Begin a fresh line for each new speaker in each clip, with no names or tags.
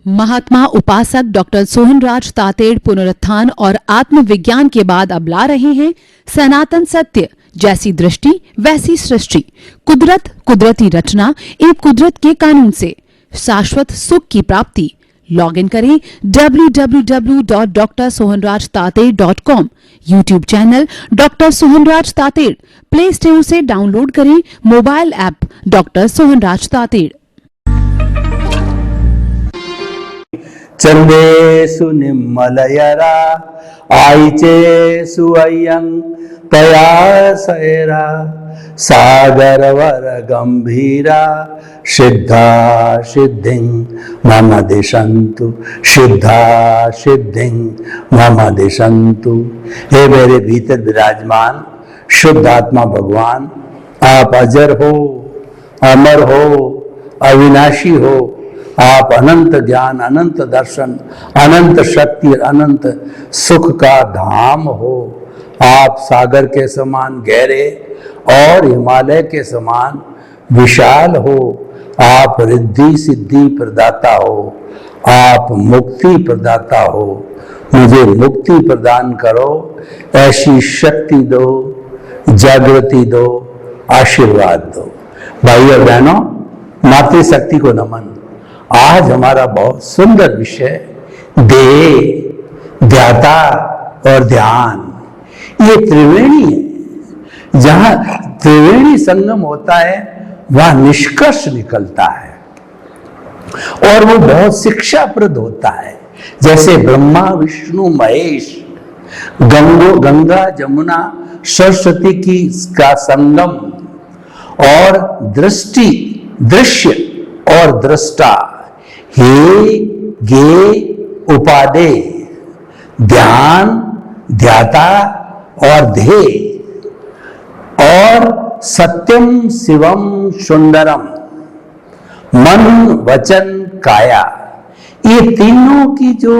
महात्मा उपासक डॉक्टर सोहनराज तातेड़ पुनरुत्थान और आत्मविज्ञान के बाद अब ला रहे हैं सनातन सत्य, जैसी दृष्टि वैसी सृष्टि, कुदरत, कुदरती रचना एवं कुदरत के कानून से शाश्वत सुख की प्राप्ति। लॉगिन करें www.drsohanrajtated.com, YouTube channel doctor Sohanraj Tated, Play Store से डाउनलोड करें mobile app doctor Sohanraj Tated.
चंदेषु निम्मलयरा आईचेषु अय्यं तयासैरा सागरवर गंभीरा सिद्धा सिद्धिं मम दिशन्तु, सिद्धा सिद्धिं मम दिशन्तु। हे मेरे भीतर विराजमान शुद्ध आत्मा भगवान, आप अजर हो, अमर हो, अविनाशी हो। आप अनंत ज्ञान, अनंत दर्शन, अनंत शक्ति, अनंत सुख का धाम हो। आप सागर के समान गहरे और हिमालय के समान विशाल हो। आप रिद्धि सिद्धि प्रदाता हो, आप मुक्ति प्रदाता हो। मुझे मुक्ति प्रदान करो, ऐसी शक्ति दो, जागृति दो, आशीर्वाद दो। भाई और बहनों, मातृशक्ति को नमन। आज हमारा बहुत सुंदर विषय देह, ध्याता और ध्यान। ये त्रिवेणी है। जहां त्रिवेणी संगम होता है वहां निष्कर्ष निकलता है और वो बहुत शिक्षाप्रद होता है। जैसे ब्रह्मा विष्णु महेश, गंगा जमुना सरस्वती की का संगम, और दृष्टि, दृश्य और दृष्टा, हे गे उपादे, ध्यान, ध्याता और ध्येय, और सत्यम शिवम सुंदरम, मन वचन काया। ये तीनों की जो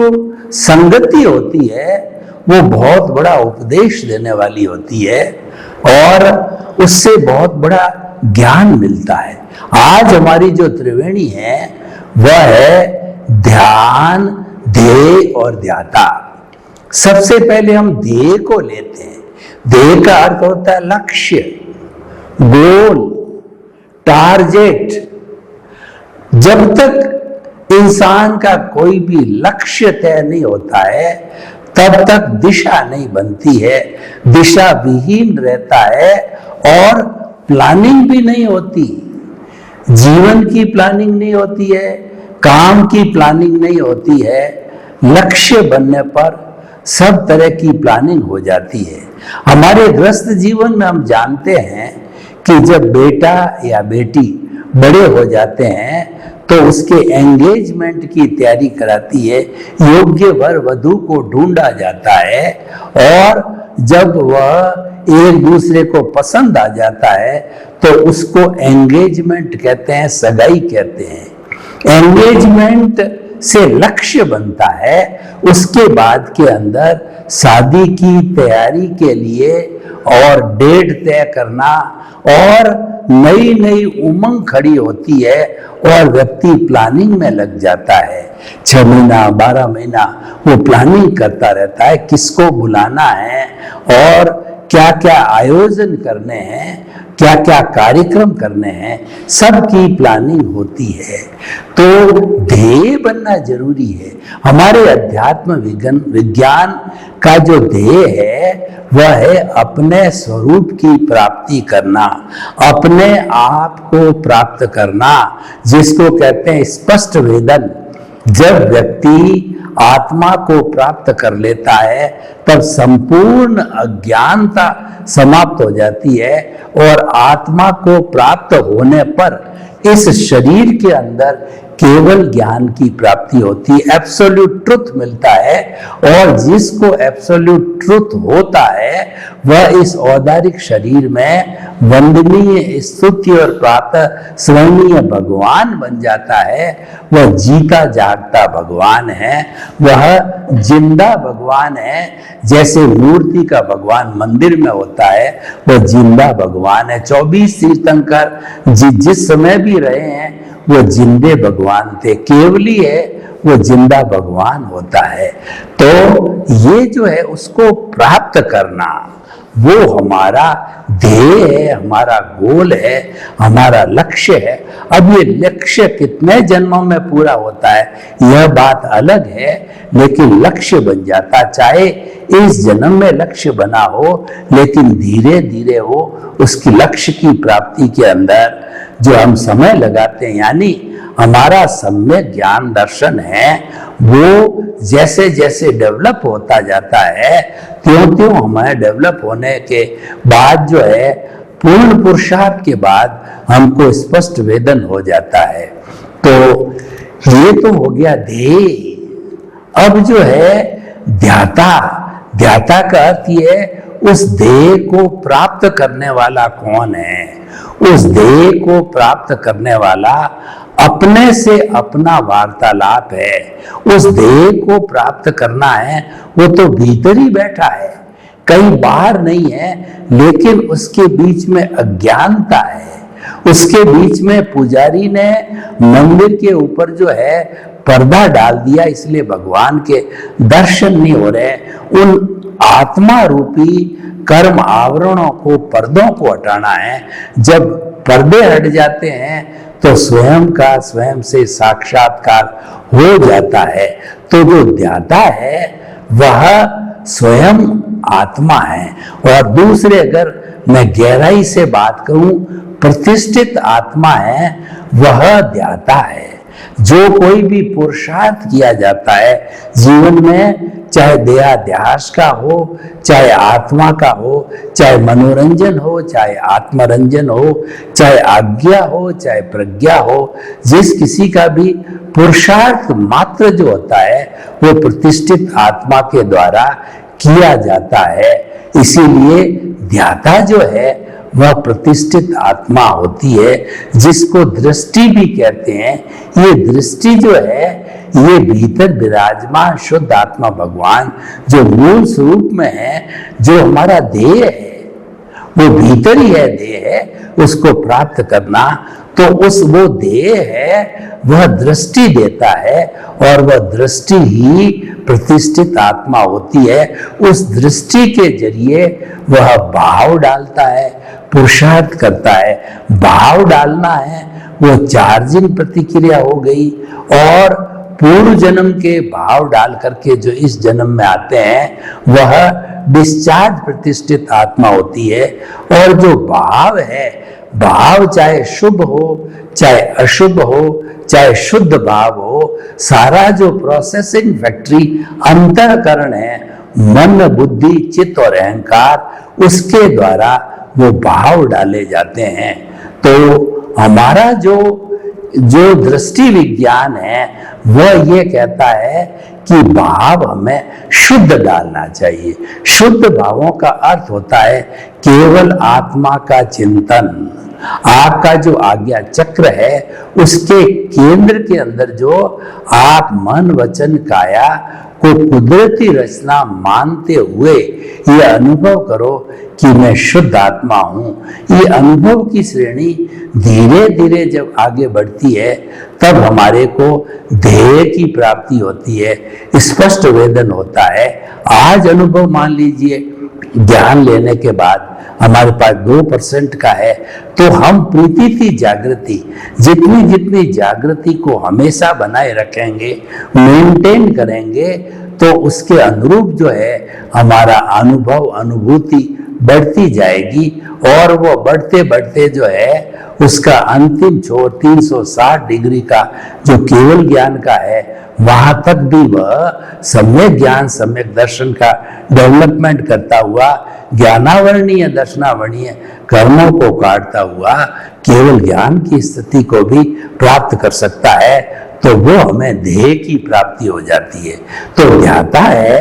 संगति होती है वो बहुत बड़ा उपदेश देने वाली होती है और उससे बहुत बड़ा ज्ञान मिलता है। आज हमारी जो त्रिवेणी है वह है ध्यान, ध्येय और ध्याता। सबसे पहले हम ध्येय को लेते हैं। ध्येय का अर्थ होता है लक्ष्य, गोल, टारगेट। जब तक इंसान का कोई भी लक्ष्य तय नहीं होता है तब तक दिशा नहीं बनती है, दिशा विहीन रहता है और प्लानिंग भी नहीं होती। जीवन की प्लानिंग नहीं होती है, काम की प्लानिंग नहीं होती है। लक्ष्य बनने पर सब तरह की प्लानिंग हो जाती है। हमारे ग्रस्त जीवन में हम जानते हैं कि जब बेटा या बेटी बड़े हो जाते हैं तो उसके एंगेजमेंट की तैयारी कराती है, योग्य वर वधू को ढूंढा जाता है और जब वह एक दूसरे को पसंद आ जाता है तो उसको एंगेजमेंट कहते हैं, सगाई कहते हैं। एंगेजमेंट से लक्ष्य बनता है। उसके बाद के अंदर शादी की तैयारी के लिए और डेट तय करना और नई नई उमंग खड़ी होती है और व्यक्ति प्लानिंग में लग जाता है। 6 महीना 12 महीना वो प्लानिंग करता रहता है, किसको बुलाना है और क्या क्या आयोजन करने हैं, क्या क्या कार्यक्रम करने हैं, सबकी प्लानिंग होती है। तो ध्येय बनना जरूरी है। हमारे अध्यात्म विज्ञान का जो ध्येय है वह है अपने स्वरूप की प्राप्ति करना, अपने आप को प्राप्त करना, जिसको कहते हैं स्पष्ट वेदन। जब व्यक्ति आत्मा को प्राप्त कर लेता है तब संपूर्ण अज्ञानता समाप्त हो जाती है और आत्मा को प्राप्त होने पर इस शरीर के अंदर केवल ज्ञान की प्राप्ति होती है, एब्सोल्यूट ट्रुथ मिलता है। और जिसको एब्सोल्यूट ट्रुथ होता है वह इस औदारिक शरीर में वंदनीय, स्तुत्य और प्रातः स्मरणीय भगवान बन जाता है। वह जीता जागता भगवान है, वह जिंदा भगवान है। जैसे मूर्ति का भगवान मंदिर में होता है वह जिंदा भगवान है। 24 तीर्थंकर जिस समय भी रहे हैं वो जिंदे भगवान थे। केवली है वो जिंदा भगवान होता है। तो ये जो है उसको प्राप्त करना वो हमारा ध्येय है, हमारा गोल है, हमारा लक्ष्य है। अब ये लक्ष्य कितने जन्मों में पूरा होता है यह बात अलग है, लेकिन लक्ष्य बन जाता, चाहे इस जन्म में लक्ष्य बना हो, लेकिन धीरे धीरे वो उसकी लक्ष्य की प्राप्ति के अंदर जो हम समय लगाते हैं, यानी हमारा सम्यक ज्ञान दर्शन है, वो जैसे जैसे डेवलप होता जाता है त्यों त्यों हमें डेवलप होने के बाद जो है पूर्ण पुरुषार्थ के बाद हमको स्पष्ट वेदन हो जाता है। तो ये तो हो गया ध्येय। अब जो है ध्याता, ध्याता का अर्थ ये उस ध्येय को प्राप्त करने वाला कौन है। उस ध्येय को प्राप्त करने वाला अपने से अपना वार्तालाप है। उस ध्येय को प्राप्त करना है वो तो भीतर ही बैठा है, कहीं बाहर नहीं है, लेकिन उसके बीच में अज्ञानता है। उसके बीच में पुजारी ने मंदिर के ऊपर जो है पर्दा डाल दिया, इसलिए भगवान के दर्शन नहीं हो रहे। उन आत्मा रूपी कर्म आवरणों को, पर्दों को हटाना है। जब पर्दे हट जाते हैं तो स्वयं का स्वयं से साक्षात्कार हो जाता है। तो जो ध्याता है वह स्वयं आत्मा है। और दूसरे अगर मैं गहराई से बात करूं, प्रतिष्ठित आत्मा है वह ध्याता है। जो कोई भी पुरुषार्थ किया जाता है जीवन में, चाहे देहाध्यास का हो, चाहे आत्मा का हो, चाहे मनोरंजन हो, चाहे आत्मरंजन हो, चाहे आज्ञा हो, चाहे प्रज्ञा हो, जिस किसी का भी पुरुषार्थ मात्र जो होता है वो प्रतिष्ठित आत्मा के द्वारा किया जाता है। इसीलिए ध्याता जो है वह प्रतिष्ठित आत्मा होती है, जिसको दृष्टि भी कहते हैं। ये दृष्टि जो है ये भीतर विराजमान शुद्ध आत्मा भगवान जो मूल स्वरूप में है, जो हमारा ध्येय है, वो भीतर ही है ध्येय है, उसको प्राप्त करना। तो उस वो ध्येय है वह दृष्टि देता है, और वह दृष्टि ही प्रतिष्ठित आत्मा होती है। उस दृष्टि के जरिए वह भाव डालता है, पुरुषार्थ करता है। भाव डालना है वो चार्जिंग प्रतिक्रिया हो गई, और पूर्व जन्म के भाव डाल करके जो इस जन्म में आते हैं वह डिस्चार्ज प्रतिष्ठित आत्मा होती है। और जो भाव है, भाव चाहे शुभ हो चाहे अशुभ हो, चाहे शुद्ध भाव हो, सारा जो प्रोसेसिंग फैक्ट्री अंतःकरण है, मन बुद्धि चित्त और अहंकार, उसके द्वारा वो भाव डाले जाते हैं। तो हमारा जो दृष्टि विज्ञान है वह ये कहता है कि भाव हमें शुद्ध डालना चाहिए। शुद्ध भावों का अर्थ होता है केवल आत्मा का चिंतन। आपका जो आज्ञा चक्र है उसके केंद्र के अंदर जो आप मन वचन काया को कुदरती रचना मानते हुए ये अनुभव करो कि मैं शुद्ध आत्मा हूं। ये अनुभव की श्रेणी धीरे धीरे जब आगे बढ़ती है तब हमारे को ध्येय की प्राप्ति होती है, स्पष्ट वेदन होता है। आज अनुभव मान लीजिए ज्ञान लेने के बाद हमारे पास 2% का है, तो हम प्रीति की जागृति, जितनी जितनी जागृति को हमेशा बनाए रखेंगे, मेंटेन करेंगे, तो उसके अनुरूप जो है हमारा अनुभव अनुभूति बढ़ती जाएगी। और वो बढ़ते बढ़ते जो है उसका अंतिम छोर 360 डिग्री का जो केवल ज्ञान का है, वहां तक भी वह सम्यक ज्ञान सम्यक दर्शन का डेवलपमेंट करता हुआ, ज्ञानावरणीय दर्शनावरणीय कर्मों को काटता हुआ केवल ज्ञान की स्थिति को भी प्राप्त कर सकता है। तो वो हमें ध्येय की प्राप्ति हो जाती है। तो ध्याता है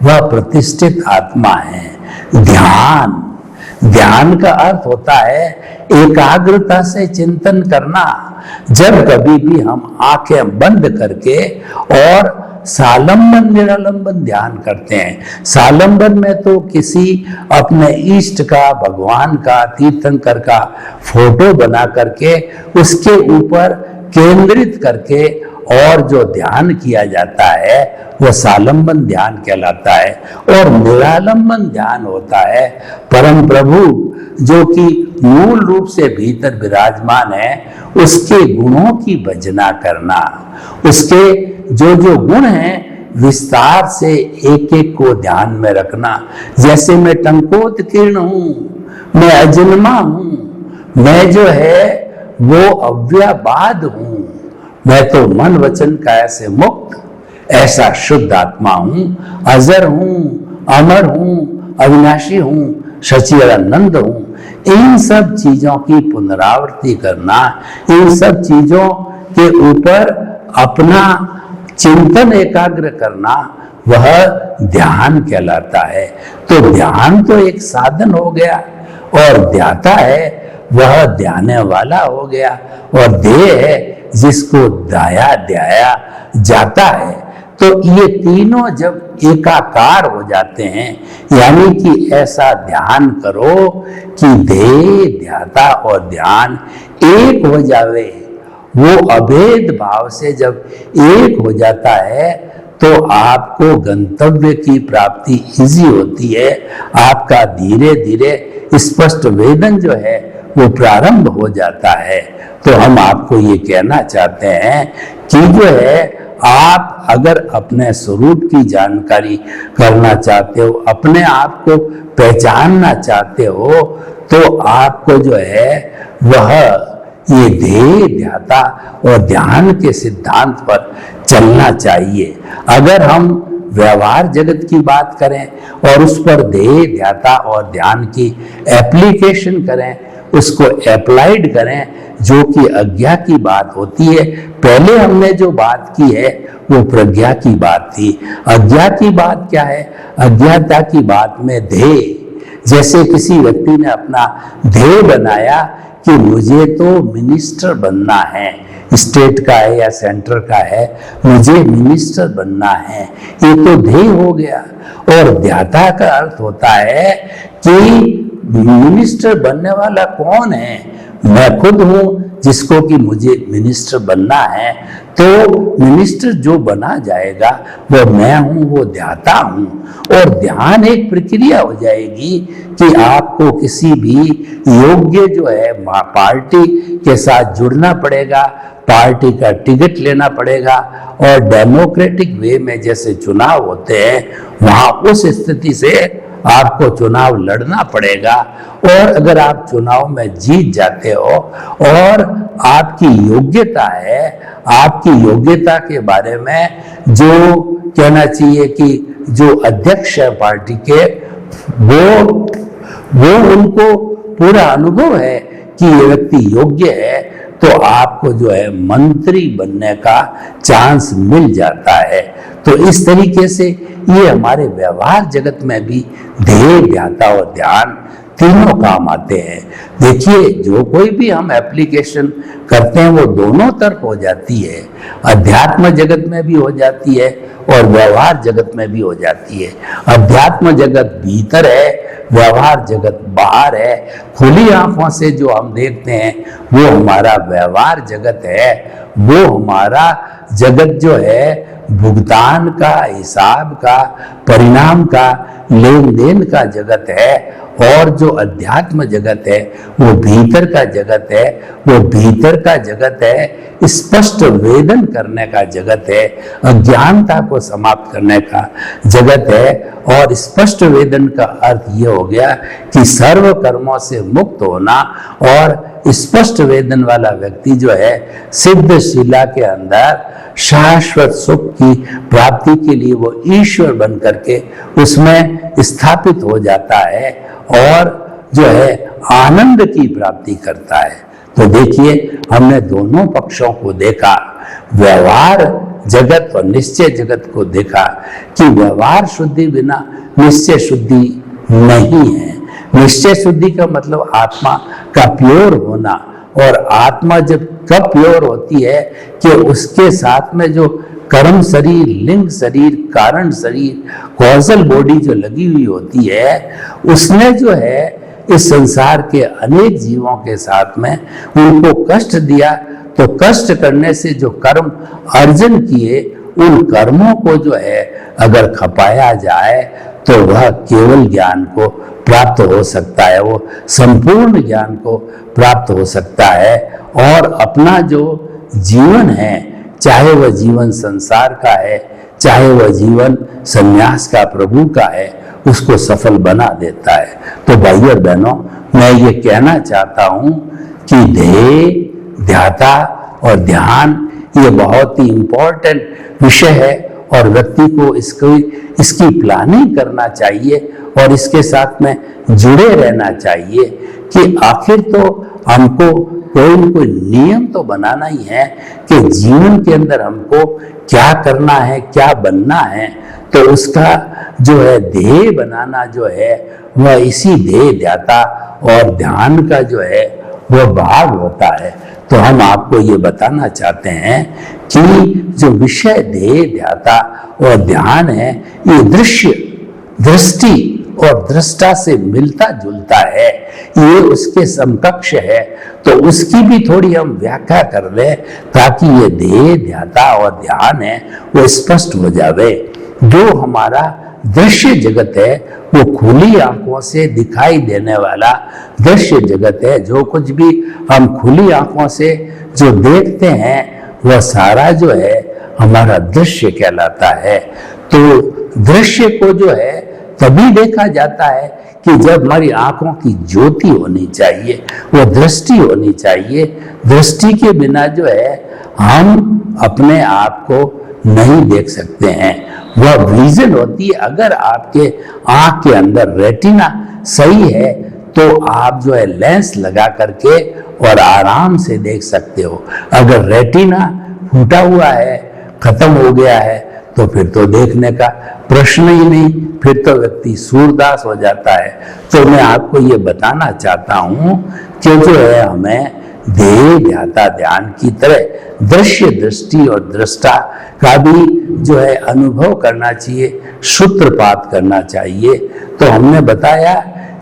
वह प्रतिष्ठित आत्मा है। ध्यान, ध्यान का अर्थ होता है एकाग्रता से चिंतन करना। जब कभी भी हम आंखें बंद करके और सालंबन निरालंबन ध्यान करते हैं, सालंबन में तो किसी अपने इष्ट का, भगवान का, तीर्थंकर का फोटो बना करके उसके ऊपर केंद्रित करके और जो ध्यान किया जाता है वो सालंबन ध्यान कहलाता है, और निरालंबन ध्यान होता है परम प्रभु जो कि मूल रूप से भीतर विराजमान है उसके गुणों की भजना करना, उसके जो जो गुण हैं विस्तार से एक एक को ध्यान में रखना। जैसे मैं टंकोत्कीर्ण हूं, मैं अजन्मा हूं, मैं जो है वो अव्ययबाद हूं, मैं तो मन वचन काया से मुक्त ऐसा शुद्ध आत्मा हूं, अजर हूं, अमर हूं, अविनाशी हूं, सच्चिदानंद हूं। इन सब चीजों की पुनरावृत्ति करना, इन सब चीजों के ऊपर अपना चिंतन एकाग्र करना, वह ध्यान कहलाता है। तो ध्यान तो एक साधन हो गया, और ध्याता है वह ध्याने वाला हो गया, और देह है जिसको दाया ध्याया जाता है। तो ये तीनों जब एकाकार हो जाते हैं, यानी कि ऐसा ध्यान करो कि देह ध्याता और ध्यान एक हो जावे, वो अभेद भाव से जब एक हो जाता है तो आपको गंतव्य की प्राप्ति इजी होती है। आपका धीरे धीरे स्पष्ट वेदन जो है वो प्रारंभ हो जाता है। तो हम आपको ये कहना चाहते हैं कि जो है आप अगर अपने स्वरूप की जानकारी करना चाहते हो, अपने आप को पहचानना चाहते हो, तो आपको जो है वह ये देह ध्याता और ध्यान के सिद्धांत पर चलना चाहिए। अगर हम व्यवहार जगत की बात करें और उस पर देह ध्याता और ध्यान की एप्लीकेशन करें, उसको अप्लाइड करें, जो कि अज्ञा की बात होती है। पहले हमने जो बात की है वो प्रज्ञा की बात थी। अज्ञा की बात क्या है? अज्ञाता की बात में ध्येय, जैसे किसी व्यक्ति ने अपना ध्येय बनाया कि मुझे तो मिनिस्टर बनना है, स्टेट का है या सेंटर का है, मुझे मिनिस्टर बनना है, ये तो ध्येय हो गया। और ध्याता का अर्थ होता है कि मिनिस्टर बनने वाला कौन है? मैं खुद हूं जिसको कि मुझे मिनिस्टर बनना है। तो मिनिस्टर जो बना जाएगा वो मैं हूं, वो ध्याता हूं। और ध्यान एक प्रक्रिया हो जाएगी कि आपको किसी भी योग्य जो है पार्टी के साथ जुड़ना पड़ेगा, पार्टी का टिकट लेना पड़ेगा, और डेमोक्रेटिक वे में जैसे चुनाव होते हैं वहां उस स्थिति से आपको चुनाव लड़ना पड़ेगा। और अगर आप चुनाव में जीत जाते हो और आपकी योग्यता है, आपकी योग्यता के बारे में जो कहना चाहिए कि जो अध्यक्ष है पार्टी के, वो उनको पूरा अनुभव है कि ये व्यक्ति योग्य है, तो आपको जो है मंत्री बनने का चांस मिल जाता है। तो इस तरीके से ये हमारे व्यवहार जगत में भी ध्येय, ध्याता और ध्यान तीनों काम आते हैं। देखिए, जो कोई भी हम एप्लीकेशन करते हैं वो दोनों तरफ हो जाती है, अध्यात्म जगत में भी हो जाती है और व्यवहार जगत में भी हो जाती है। अध्यात्म जगत भीतर है, व्यवहार जगत बाहर है। खुली आंखों से जो हम देखते हैं वो हमारा व्यवहार जगत है, वो हमारा जगत जो है भुगतान का, हिसाब का, परिणाम का, लेन देन का जगत है। और जो अध्यात्म जगत है वो भीतर का जगत है, वो भीतर का जगत है, स्पष्ट वेदन करने का जगत है, अज्ञानता को समाप्त करने का जगत है। और स्पष्ट वेदन का अर्थ ये हो गया कि सर्व कर्मों से मुक्त होना। और स्पष्ट वेदन वाला व्यक्ति जो है सिद्ध शिला के अंदर शाश्वत सुख की प्राप्ति के लिए वो ईश्वर बन करके उसमें स्थापित हो जाता है और जो है आनंद की प्राप्ति करता है। तो देखिए, हमने दोनों पक्षों को देखा, व्यवहार जगत और निश्चय जगत को देखा कि व्यवहार शुद्धि बिना निश्चय शुद्धि नहीं है। निश्चय शुद्धि का मतलब आत्मा का प्योर होना, और आत्मा जब कब प्योर होती है कि उसके साथ में जो कर्म शरीर, लिंग शरीर, कारण शरीर, कॉजल बॉडी जो लगी हुई होती है, उसने जो है इस संसार के अनेक जीवों के साथ में उनको कष्ट दिया, तो कष्ट करने से जो कर्म अर्जन किए उन कर्मों को जो है अगर खपाया जाए तो वह केवल ज्ञान को प्राप्त हो सकता है, वो संपूर्ण ज्ञान को प्राप्त हो सकता है और अपना जो जीवन है, चाहे वह जीवन संसार का है, चाहे वह जीवन संन्यास का, प्रभु का है, उसको सफल बना देता है। तो भाइयों और बहनों, मैं ये कहना चाहता हूं कि ध्येय, ध्याता और ध्यान ये बहुत ही इंपॉर्टेंट विषय है और व्यक्ति को इसकी प्लानिंग करना चाहिए और इसके साथ में जुड़े रहना चाहिए कि आखिर तो हमको कोई न कोई नियम तो बनाना ही है कि जीवन के अंदर हमको क्या करना है, क्या बनना है। तो उसका जो है ध्येय बनाना जो है वह इसी ध्येय, ध्याता और ध्यान का जो है वह भाग होता है। तो हम आपको ये बताना चाहते हैं कि जो विषय ध्येय, ध्याता और ध्यान है, ये दृश्य, दृष्टि और दृष्टा से मिलता जुलता है, ये उसके समकक्ष है। तो उसकी भी थोड़ी हम व्याख्या कर लें ताकि ये ध्येय, ध्याता और ध्यान है वो स्पष्ट हो जावे। जो हमारा दृश्य जगत है वो खुली आंखों से दिखाई देने वाला दृश्य जगत है। जो कुछ भी हम खुली आंखों से जो देखते हैं वह सारा जो है हमारा दृश्य कहलाता है। तो दृश्य को जो है तभी देखा जाता है कि जब हमारी आंखों की ज्योति होनी चाहिए, वो दृष्टि होनी चाहिए। दृष्टि के बिना जो है हम अपने आप को नहीं देख सकते हैं। वह विजन होती है। अगर आपके आंख के अंदर रेटिना सही है तो आप जो है लेंस लगा करके और आराम से देख सकते हो। अगर रेटिना फूटा हुआ है, खत्म हो गया है, तो फिर तो देखने का प्रश्न ही नहीं, फिर तो व्यक्ति सूरदास हो जाता है। तो मैं आपको ये बताना चाहता हूं कि जो है हमें ध्येय, ध्याता, ध्यान की तरह दृश्य, दृष्टि और दृष्टा का भी जो है अनुभव करना चाहिए, सूत्रपात करना चाहिए। तो हमने बताया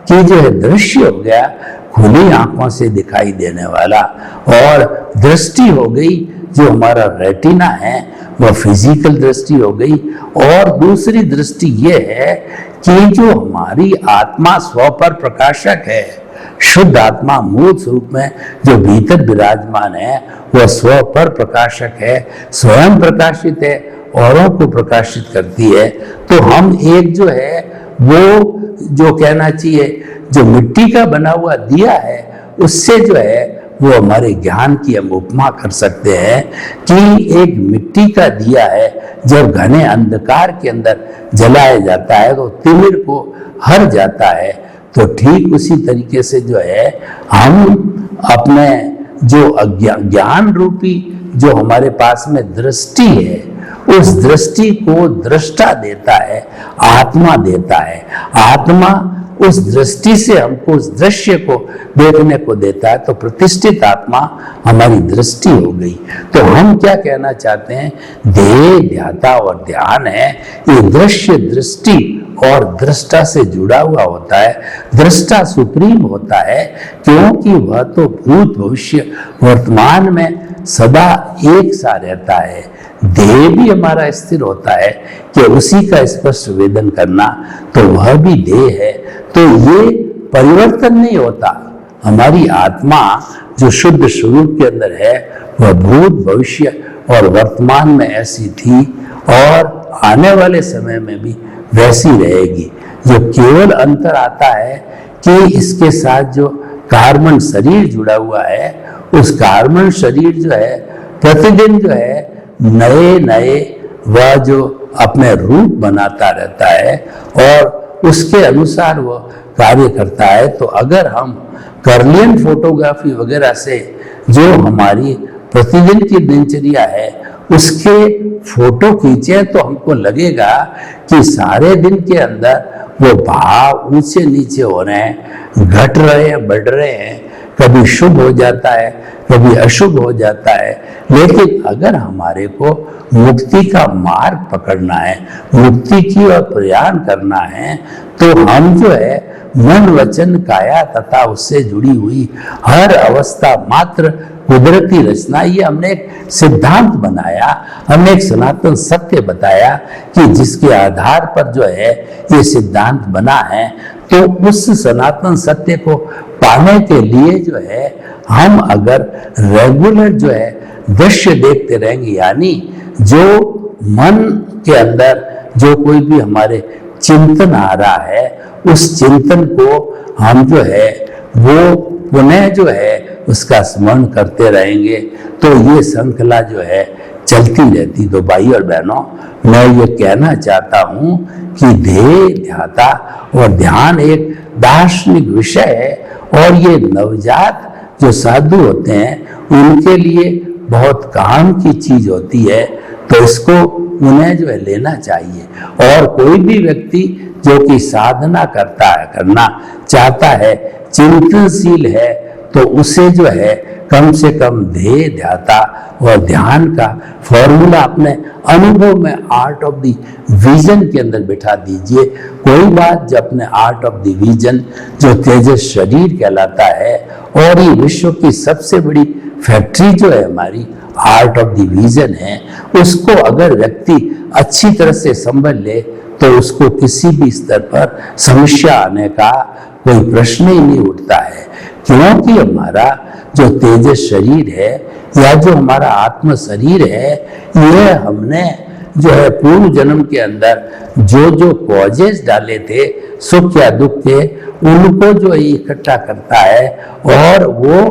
कि जो है दृश्य हो गया खुली आंखों से दिखाई देने वाला, और दृष्टि हो गई जो हमारा रेटिना है वह फिजिकल दृष्टि हो गई। और दूसरी दृष्टि ये है कि जो हमारी आत्मा स्व पर प्रकाशक है, शुद्ध आत्मा मूल स्वरूप में जो भीतर विराजमान है वह स्व पर प्रकाशक है, स्वयं प्रकाशित है, औरों को प्रकाशित करती है। तो हम एक जो है वो जो कहना चाहिए जो मिट्टी का बना हुआ दिया है उससे जो है वो हमारे ज्ञान की हम उपमा कर सकते हैं कि एक मिट्टी का दिया है जब घने अंधकार के अंदर जलाया जाता है तो तिमिर को हर जाता है। तो ठीक उसी तरीके से जो है हम अपने जो ज्ञान रूपी जो हमारे पास में दृष्टि है उस दृष्टि को दृष्टा देता है, आत्मा देता है। आत्मा उस दृष्टि से हमको उस दृश्य को देखने को देता है। तो प्रतिष्ठित आत्मा हमारी दृष्टि हो गई। तो हम क्या कहना चाहते हैं, ध्येय, ध्याता और ध्यान है ये दृश्य, दृष्टि और दृष्टा से जुड़ा हुआ होता है। दृष्टा सुप्रीम होता है क्योंकि वह तो भूत, भविष्य, वर्तमान में सदा एक सा रहता है। ध्येय भी हमारा स्थिर होता है कि उसी का स्पष्ट वेदन करना, तो वह भी ध्येय है। तो ये परिवर्तन नहीं होता। हमारी आत्मा जो शुद्ध स्वरूप के अंदर है वह भूत, भविष्य और वर्तमान में ऐसी थी और आने वाले समय में भी वैसी रहेगी। जो केवल अंतर आता है कि इसके साथ जो कार्बन शरीर जुड़ा हुआ है उस कार्बन शरीर जो है प्रतिदिन जो है नए नए वह जो अपने रूप बनाता रहता है और उसके अनुसार वह कार्य करता है। तो अगर हम कर्लियन फोटोग्राफी वगैरह से जो हमारी प्रतिदिन की दिनचर्या है उसके फोटो खींचे तो हमको लगेगा कि सारे दिन के अंदर वो भाव ऊंचे नीचे हो रहे हैं, घट रहे हैं, बढ़ रहे हैं, कभी शुभ हो जाता है, कभी अशुभ हो जाता है। लेकिन अगर हमारे को मुक्ति का मार्ग पकड़ना है, मुक्ति की ओर प्रयाण करना है, तो हम जो है मन, वचन, काया तथा उससे जुड़ी हुई हर अवस्था मात्र कुदरती रचना, ये हमने एक सिद्धांत बनाया, हमने एक सनातन सत्य बताया कि जिसके आधार पर जो है ये सिद्धांत बना है। तो उस सनातन सत्य को पाने के लिए जो है हम अगर रेगुलर जो है दृश्य देखते रहेंगे, यानी जो मन के अंदर जो कोई भी हमारे चिंतन आ रहा है, उस चिंतन को हम जो है वो पुनः जो है उसका स्मरण करते रहेंगे, तो ये श्रृंखला जो है चलती रहती। तो भाई और बहनों, मैं ये कहना चाहता हूँ कि ध्येय, ध्याता और ध्यान एक दार्शनिक विषय है, और ये नवजात जो साधु होते हैं उनके लिए बहुत काम की चीज होती है। तो इसको उन्हें जो है लेना चाहिए। और कोई भी व्यक्ति जो कि साधना करना चाहता है, चिंतनशील है, तो उसे जो है कम से कम ध्येय, ध्याता और ध्यान का फॉर्मूला अपने अनुभव में आर्ट ऑफ द विजन के अंदर बिठा दीजिए। कोई बात जब अपने आर्ट ऑफ द विजन जो तेजस शरीर कहलाता है, और ये विश्व की सबसे बड़ी फैक्ट्री जो है हमारी आर्ट ऑफ द विजन है, उसको अगर व्यक्ति अच्छी तरह से संभल ले तो उसको किसी भी स्तर पर समस्या आने का कोई प्रश्न ही नहीं उठता है। क्योंकि हमारा जो तेजस शरीर है या जो हमारा आत्म शरीर है, यह हमने जो है पूर्व जन्म के अंदर जो जो कॉजेज डाले थे, सुख या दुख के, उनको जो इकट्ठा करता है और वो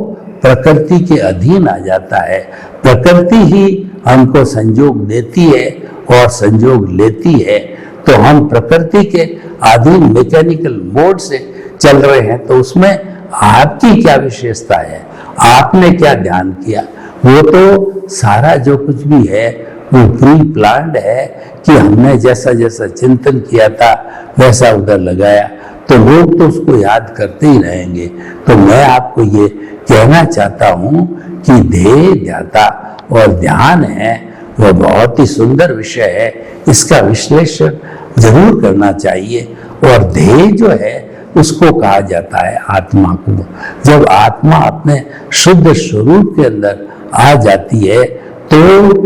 प्रकृति के अधीन आ जाता है। प्रकृति ही हमको संयोग देती है और संयोग लेती है। तो हम प्रकृति के अधीन मैकेनिकल मोड से चल रहे हैं। तो उसमें आपकी क्या विशेषता है, आपने क्या ध्यान किया? वो तो सारा जो कुछ भी है वो प्री प्लान्ड है कि हमने जैसा जैसा चिंतन किया था वैसा उधर लगाया, तो लोग तो उसको याद करते ही रहेंगे। तो मैं आपको ये कहना चाहता हूँ कि ध्येय, ध्याता और ध्यान है वह बहुत ही सुंदर विषय है, इसका विश्लेषण जरूर करना चाहिए। और ध्येय जो है उसको कहा जाता है आत्मा को। जब आत्मा अपने शुद्ध स्वरूप के अंदर आ जाती है तो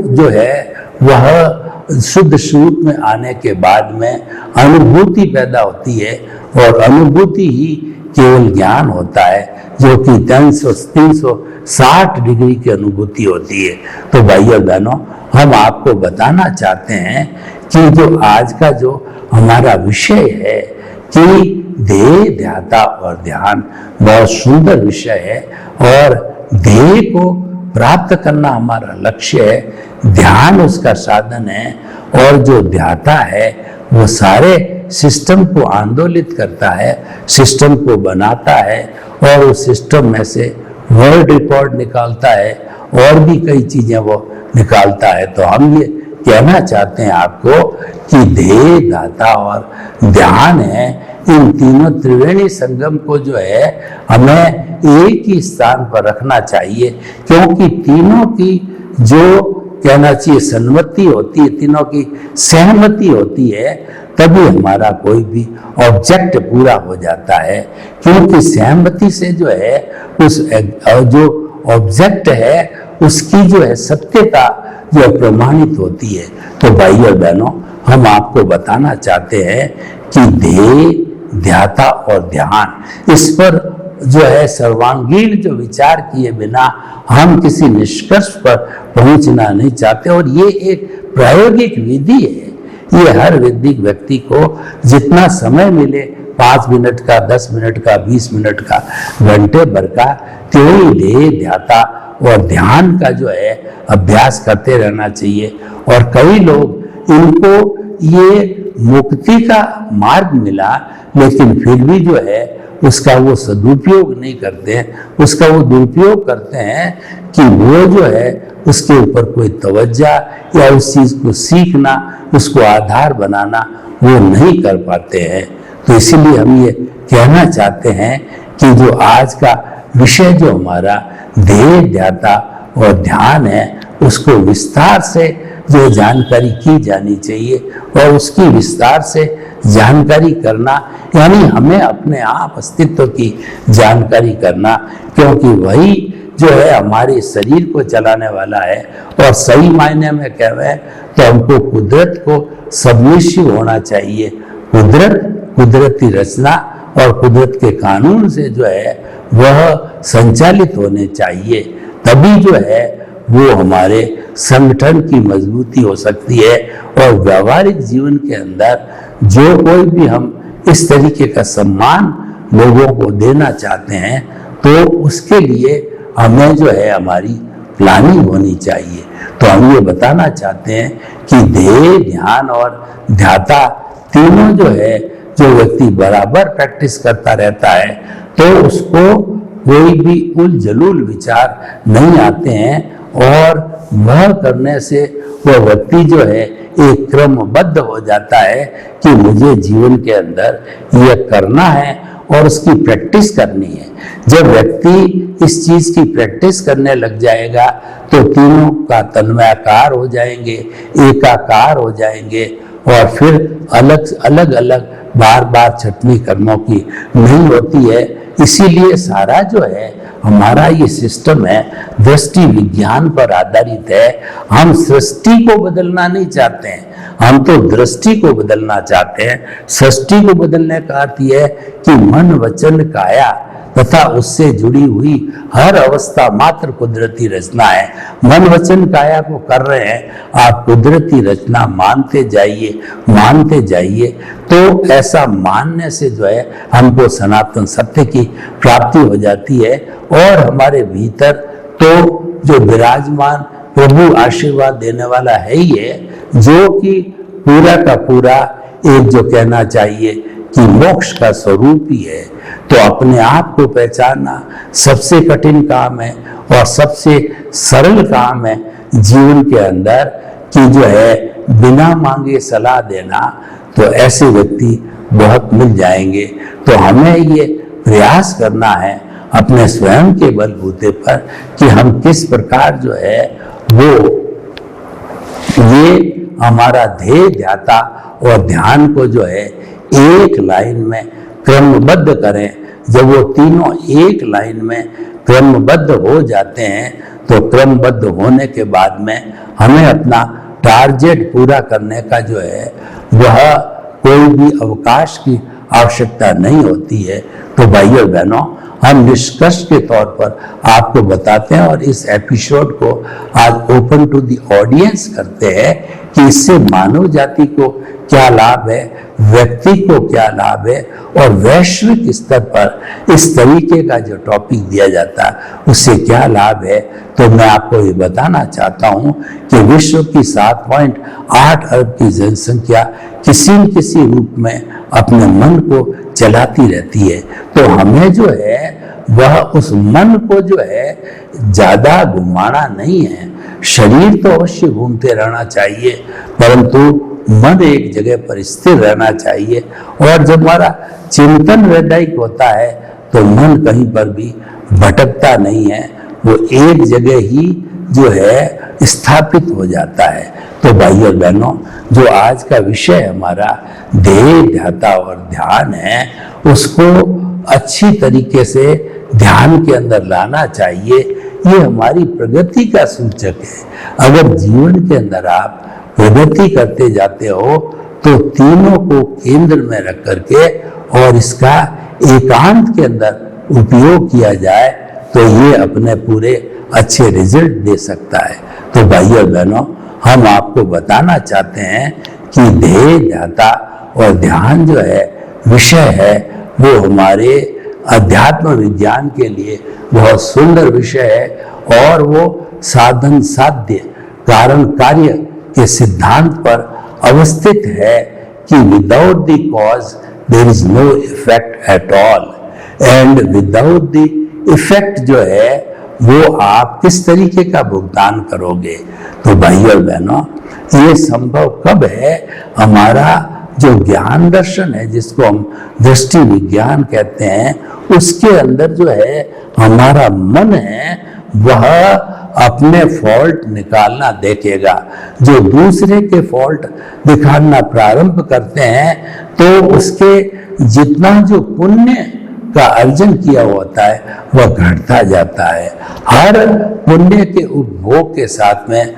जो है वह शुद्ध स्वरूप में आने के बाद में अनुभूति पैदा होती है, और अनुभूति ही केवल ज्ञान होता है, जो कि 360 डिग्री की अनुभूति होती है। तो भाई और बहनों, हम आपको बताना चाहते हैं कि जो आज का जो हमारा विषय है कि ध्येय, ध्याता और ध्यान बहुत सुंदर विषय है, और ध्येय को प्राप्त करना हमारा लक्ष्य है, ध्यान उसका साधन है, और जो ध्याता है वो सारे सिस्टम को आंदोलित करता है, सिस्टम को बनाता है, और उस सिस्टम में से वर्ल्ड रिकॉर्ड निकालता है और भी कई चीजें वो निकालता है। तो हम ये कहना चाहते हैं आपको कि ध्येय, ध्याता और ध्यान है, इन तीनों त्रिवेणी संगम को जो है हमें एक ही स्थान पर रखना चाहिए, क्योंकि तीनों की जो कहना चाहिए सन्मति होती है, तीनों की सहमति होती है, तभी हमारा कोई भी ऑब्जेक्ट पूरा हो जाता है। क्योंकि सहमति से जो है उस जो ऑब्जेक्ट है उसकी जो है सत्यता जो प्रमाणित होती है। तो भाई और बहनों, हम आपको बताना चाहते हैं कि ध्येय, ध्याता और ध्यान, इस पर जो है सर्वांगीण जो विचार किए बिना हम किसी निष्कर्ष पर पहुंचना नहीं चाहते। और ये एक प्रायोगिक विधि है, ये हर वैदिक व्यक्ति को जितना समय मिले, 5 मिनट का, 10 मिनट का, 20 मिनट का, घंटे भर का, त्यों ध्येय, ध्याता और ध्यान का जो है अभ्यास करते रहना चाहिए। और कई लोग इनको ये मुक्ति का मार्ग मिला, लेकिन फिर भी जो है उसका वो सदुपयोग नहीं करते हैं, उसका वो दुरुपयोग करते हैं कि वो जो है उसके ऊपर कोई तवज्जो या उस चीज को सीखना, उसको आधार बनाना वो नहीं कर पाते हैं। तो इसीलिए हम ये कहना चाहते हैं कि जो आज का विषय जो हमारा ध्येय, ध्याता और ध्यान है, उसको विस्तार से जो जानकारी की जानी चाहिए, और उसकी विस्तार से जानकारी करना यानी हमें अपने आप अस्तित्व की जानकारी करना, क्योंकि वही जो है हमारे शरीर को चलाने वाला है, और सही मायने में कहें तो हमको कुदरत को सबमिसिव होना चाहिए। कुदरत, कुदरती रचना और कुदरत के कानून से जो है वह संचालित होने चाहिए, तभी जो है वो हमारे संगठन की मजबूती हो सकती है। और व्यवहारिक जीवन के अंदर जो कोई भी हम इस तरीके का सम्मान लोगों को देना चाहते हैं तो उसके लिए हमें जो है हमारी प्लानिंग होनी चाहिए। तो हम ये बताना चाहते हैं कि ध्येय, ध्यान और ध्याता तीनों जो है, जो व्यक्ति बराबर प्रैक्टिस करता रहता है तो उसको कोई भी उल जलूल विचार नहीं आते हैं, और वह करने से वह व्यक्ति जो है एक क्रमबद्ध हो जाता है कि मुझे जीवन के अंदर यह करना है और उसकी प्रैक्टिस करनी है। जब व्यक्ति इस चीज की प्रैक्टिस करने लग जाएगा तो तीनों का तन्मयाकार हो जाएंगे, एकाकार हो जाएंगे, और फिर अलग अलग बार बार छटनी कर्मों की नहीं होती है। इसीलिए सारा जो है हमारा ये सिस्टम है दृष्टि विज्ञान पर आधारित है। हम सृष्टि को बदलना नहीं चाहते हैं, हम तो दृष्टि को बदलना चाहते हैं। सृष्टि को बदलने का अर्थ यह है कि मन, वचन, काया तथा उससे जुड़ी हुई हर अवस्था मात्र कुदरती रचना है। मन, वचन, काया को कर रहे हैं, आप कुदरती रचना मानते जाइए, मानते जाइए। तो ऐसा मानने से जो है हमको सनातन सत्य की प्राप्ति हो जाती है, और हमारे भीतर तो जो विराजमान प्रभु आशीर्वाद देने वाला है ही है, जो कि पूरा का पूरा एक जो कहना चाहिए कि मोक्ष का स्वरूप ही है। तो अपने आप को पहचानना सबसे कठिन काम है और सबसे सरल काम है जीवन के अंदर, कि जो है बिना मांगे सलाह देना। तो ऐसे व्यक्ति बहुत मिल जाएंगे। तो हमें ये प्रयास करना है अपने स्वयं के बलबूते पर कि हम किस प्रकार जो है वो ये हमारा ध्येय, ध्याता और ध्यान को जो है एक लाइन में क्रमबद्ध करें। जब वो तीनों एक लाइन में क्रमबद्ध हो जाते हैं तो क्रमबद्ध होने के बाद में हमें अपना टारगेट पूरा करने का जो है वह कोई भी अवकाश की आवश्यकता नहीं होती है। तो भाइयों बहनों, हम निष्कर्ष के तौर पर आपको बताते हैं और इस एपिसोड को आज ओपन टू द ऑडियंस करते हैं कि इससे मानव जाति को क्या लाभ है, व्यक्ति को क्या लाभ है, और वैश्विक स्तर पर इस तरीके का जो टॉपिक दिया जाता है उससे क्या लाभ है। तो मैं आपको ये बताना चाहता हूँ कि विश्व की 7.8 अरब की जनसंख्या किसी न किसी रूप में अपने मन को चलाती रहती है। तो हमें जो है वह उस मन को जो है ज्यादा घुमाना नहीं है। शरीर तो अवश्य घूमते रहना चाहिए, परंतु मन एक जगह पर स्थिर रहना चाहिए। और जब हमारा चिंतन वैधायिक होता है तो मन कहीं पर भी भटकता नहीं है, वो एक जगह ही जो है स्थापित हो जाता है। तो भाइयों बहनों, जो आज का विषय हमारा ध्येय, ध्याता और ध्यान है, उसको अच्छी तरीके से ध्यान के अंदर लाना चाहिए। ये हमारी प्रगति का सूचक है। अगर जीवन के अंदर आप प्रगति करते जाते हो तो तीनों को केंद्र में रख करके और इसका एकांत के अंदर उपयोग किया जाए तो ये अपने पूरे अच्छे रिजल्ट दे सकता है। तो भाइयों बहनों, हम आपको बताना चाहते हैं कि ध्येय, ध्याता और ध्यान जो है विषय है वो हमारे अध्यात्म विज्ञान के लिए बहुत सुंदर विषय है और वो साधन साध्य कारण कार्य के सिद्धांत पर अवस्थित है कि without the cause there is no effect at all, and without the effect जो है वो आप किस तरीके का भुगतान करोगे। तो भाइयों बहनों, ये संभव कब है? हमारा जो ज्ञान दर्शन है जिसको हम दृष्टि विज्ञान कहते हैं, उसके अंदर जो है हमारा मन है वह अपने फॉल्ट निकालना देखेगा। जो दूसरे के फॉल्ट दिखाना प्रारंभ करते हैं तो उसके जितना जो पुण्य का अर्जन किया होता है वह घटता जाता है। हर पुण्य के उपभोग के साथ में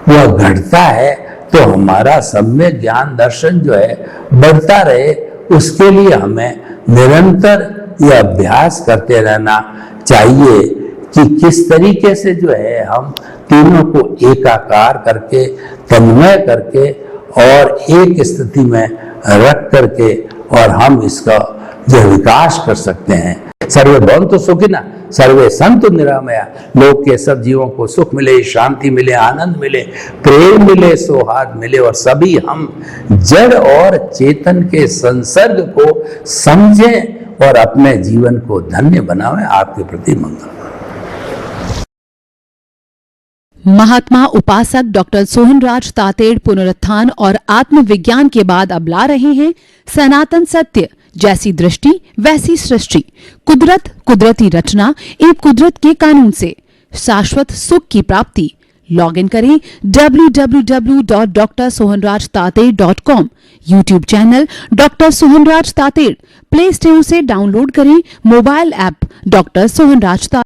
वह घटता है, तो हमारा सम्यक ज्ञान दर्शन जो है बढ़ता रहे, उसके लिए हमें निरंतर यह अभ्यास करते रहना चाहिए कि किस तरीके से जो है हम तीनों को एकाकार करके, तन्मय करके और एक स्थिति में रख करके और हम इसका जो विकास कर सकते हैं। सर्वे भवन्तु सुखिनः, सर्वे सन्तु निरामया। लोक के सब जीवों को सुख मिले, शांति मिले, आनंद मिले, प्रेम मिले, सौहार्द मिले और सभी हम जड़ और चेतन के संसर्ग को समझें और अपने जीवन को धन्य बनावें। आपके प्रति मंगल।
महात्मा उपासक डॉक्टर सोहनराज तातेड़ पुनरुत्थान और आत्मविज्ञान के बाद अब ला रहे हैं सनातन सत्य, जैसी दृष्टि वैसी सृष्टि, कुदरत, कुदरती रचना एवं कुदरत के कानून से शाश्वत सुख की प्राप्ति। लॉग इन करें www.drsohanrajtated.com। YouTube channel doctor Sohanraj Tated, Play Store से डाउनलोड करें mobile app doctor Sohanraj Tated.